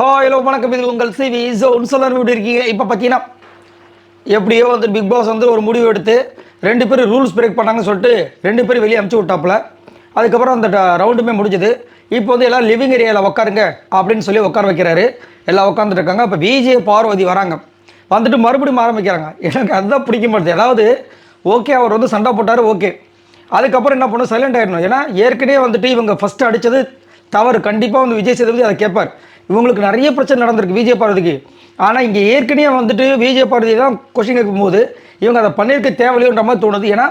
Hello வணக்கம். இது உங்கள் சிவி ஜோன் சொல்லர் எப்படி இருக்கீங்க? இப்போ பார்த்தீங்கன்னா எப்படியோ வந்து பிக் பாஸ் வந்து ஒரு முடிவு எடுத்து 2 பேரும் ரூல்ஸ் பிரேக் பண்ணாங்கன்னு சொல்லிட்டு 2 பேரும் வெளியே அமுச்சு விட்டாப்புல. அதுக்கப்புறம் அந்த ரவுண்டுமே முடிஞ்சது. இப்போ வந்து எல்லாம் லிவிங் ஏரியாவில் உட்காருங்க அப்படின்னு சொல்லி உட்கார வைக்கிறாரு. எல்லாம் உட்காந்துட்டு இருக்காங்க. இப்போ விஜய் பார்வதி வராங்க, வந்துட்டு மறுபடியும் ஆரம்பிக்கிறாங்க. எனக்கு அதுதான் பிடிக்க மாட்டேது. அதாவது ஓகே, அவர் வந்து சண்டை போட்டார், ஓகே, அதுக்கப்புறம் என்ன பண்ணணும், சைலண்ட் ஆகிடணும். ஏன்னா ஏற்கனவே வந்துட்டு இவங்க ஃபஸ்ட்டு அடித்தது தவறு. கண்டிப்பாக வந்து விஜய் சேதுபதி அதை கேட்பார். இவங்களுக்கு நிறைய பிரச்சனை நடந்திருக்கு விஜய் பார்வதிக்கு. ஆனால் இங்கே ஏற்கனவே வந்துட்டு விஜய் பார்வதி தான் கொஸ்டின் கேட்கும்போது இவங்க அதை பண்ணியிருக்க தேவையில்லைன்ற மாதிரி தோணுது. ஏன்னா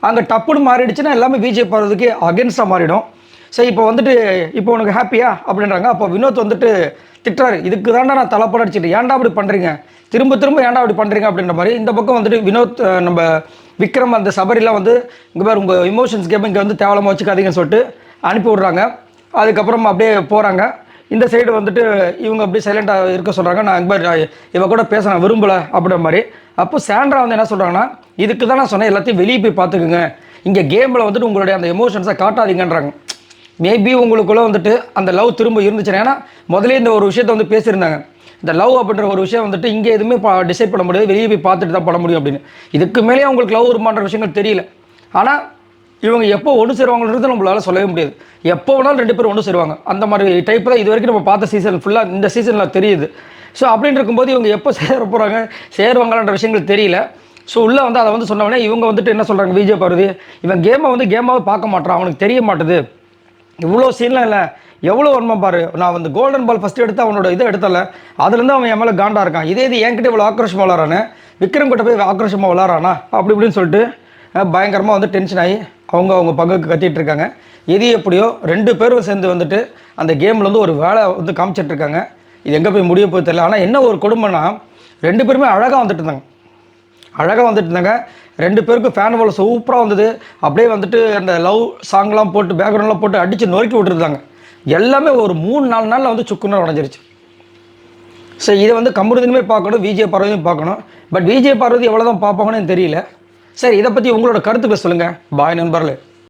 அங்கே டப்புன்னு மாறிடுச்சுன்னா எல்லாமே விஜய் பார்வதிக்கு அகேன்ஸ்டாக மாறிடும். சரி, இப்போ வந்துட்டு இப்போ உனக்கு ஹாப்பியா அப்படின்றாங்க. அப்போ வினோத் வந்துட்டு திட்டுறாரு, இதுக்கு தாண்டா நான் தலைப்பட அடிச்சுட்டு ஏன்டா அப்படி பண்ணுறீங்க, திரும்ப திரும்ப ஏன்டா அப்படி பண்ணுறீங்க அப்படின்ற மாதிரி. இந்த பக்கம் வந்துட்டு வினோத் நம்ம விக்ரம் அந்த சபரிலாம் வந்து இங்கே பாரு உங்கள் இமோஷன்ஸ் கேம் இங்கே வந்து தேவலமாக வச்சுக்காதீங்கன்னு சொல்லிட்டு அனுப்பி விட்றாங்க. அதுக்கப்புறம் அப்படியே போகிறாங்க. இந்த சைடு வந்துட்டு இவங்க அப்படியே சைலண்டாக இருக்க சொல்கிறாங்க. நான் இவ கூட பேச நான் விரும்பலை அப்படின்ற மாதிரி. அப்போ சாண்ட்ரா வந்து என்ன சொல்கிறாங்கன்னா, இதுக்கு தான் நான் சொன்னேன் எல்லாத்தையும் வெளியே போய் பார்த்துக்குங்க, இங்கே கேமில் வந்துட்டு உங்களுடைய அந்த எமோஷன்ஸை காட்டாதீங்கன்றாங்க. மேபி உங்களுக்குள்ளே வந்துட்டு அந்த லவ் திரும்ப இருந்துச்சுன்னா, ஏன்னா முதலே இந்த ஒரு விஷயத்தை வந்து பேசியிருந்தாங்க, இந்த லவ் அப்படின்ற ஒரு விஷயம் வந்துட்டு இங்கே எதுவுமே டிசைட் பண்ண முடியாது, வெளியே போய் பார்த்துட்டு தான் பண்ண முடியும் அப்படின்னு. இதுக்கு மேலேயே அவங்களுக்கு லவ் வருமான்ற விஷயங்கள் தெரியல. ஆனால் இவங்க எப்போ ஒன்று சேருவாங்கன்றது நம்மளால் சொல்லவே முடியாது. எப்போ வேணாலும் 2 பேரும் ஒன்று சேருவாங்க. அந்த மாதிரி டைப் தான் இது வரைக்கும் நம்ம பார்த்த சீசன் ஃபுல்லாக இந்த சீசனில் தெரியுது. ஸோ அப்படின்னு இருக்கும்போது இவங்க எப்போ சேர போகிறாங்க, சேருவாங்கன்ற விஷயங்கள் தெரியல. ஸோ உள்ளே வந்து அதை வந்து சொன்னோடனே இவங்க வந்துட்டு என்ன சொல்கிறாங்க, விஜய் பார்வதி இவன் கேமை வந்து கேமாகவே பார்க்க மாட்டான், அவனுக்கு தெரிய மாட்டுது, இவ்வளோ சீன்லாம் இல்லை, எவ்வளோ வன்மம் பாரு, நான் வந்து கோல்டன் பால் ஃபஸ்ட்டு எடுத்து அவனோட இதை எடுத்தல, அதுலேருந்து அவன் என் மேலே காண்டாக இருக்கான், இதே இது என்கிட்ட இவ்வளோ ஆக்ரோஷமாக விளாட்றானே, விக்ரம் கிட்ட போய் ஆக்ரோஷமாக விளாட்றானா அப்படி இப்படின்னு சொல்லிட்டு பயங்கரமாக வந்து டென்ஷன் ஆகி அவங்க பங்குக்கு கத்திட்டு இருக்காங்க. எது எப்படியோ 2 பேரும் சேர்ந்து வந்துட்டு அந்த கேமில் வந்து ஒரு வேலை வந்து காமிச்சிட்ருக்காங்க. இது எங்கே போய் முடிய போய் தெரியல. ஆனால் என்ன ஒரு கொடுமைன்னா 2 பேருமே அழகாக வந்துட்டு இருந்தாங்க, 2 பேருக்கும் ஃபேன் வால் சூப்பராக வந்தது. அப்படியே வந்துட்டு அந்த லவ் சாங்லாம் போட்டு பேக்ரவுண்ட்லாம் போட்டு அடித்து நொறுக்கி விட்டுருந்தாங்க. எல்லாமே ஒரு 3-4 நாளில் வந்து சுக்குன்னு உடஞ்சிருச்சு. ஸோ இதை வந்து கமருதீனுமே பார்க்கணும், விஜய் பார்வதியும் பார்க்கணும். பட் விஜய் பார்வதி எவ்வளோ தான் பார்ப்பாங்கன்னு தெரியல. சரி, இதை பற்றி உங்களோட கருத்துக்களை சொல்லுங்கள். பாய் நண்பர்களே.